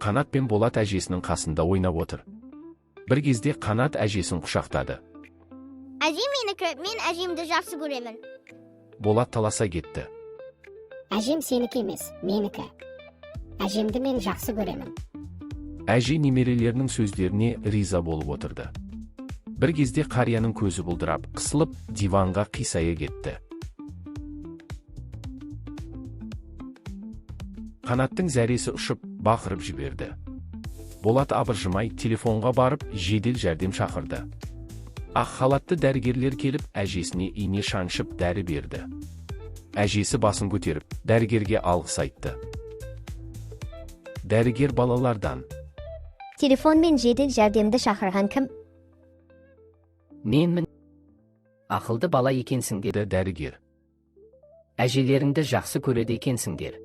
Қанат пен Болат әжесінің қасында ойнап отыр. Бір кезде Қанат әжесін құшақтады. Әжем менікі, мен әжемді жақсы көремін. Болат таласа кетті. Әжем сенікі емес, менікі. Әжемді мен жақсы көремін. Әже немерелерінің сөздеріне риза болып отырды. Бір кезде қарияның көзі бұлдырап, қысылып, диванға қисая кетті. Қанаттың зәресі ұшып, бақырып жіберді. Болат абыржымай телефонға барып, жедел жәрдем шақырды. Ақ халатты дәрігерлер келіп, әжесіне ине шаншып дәрі берді. Әжесі басын көтеріп, дәрігерге алғыс айтты. Дәрігер балалардан: Телефонмен жедел жәрдемді шақырған кім? Менмін. Ақылды бала екенсіңдер. деді дәрігер. Әжелеріңді жақсы көреді екенсіңдер.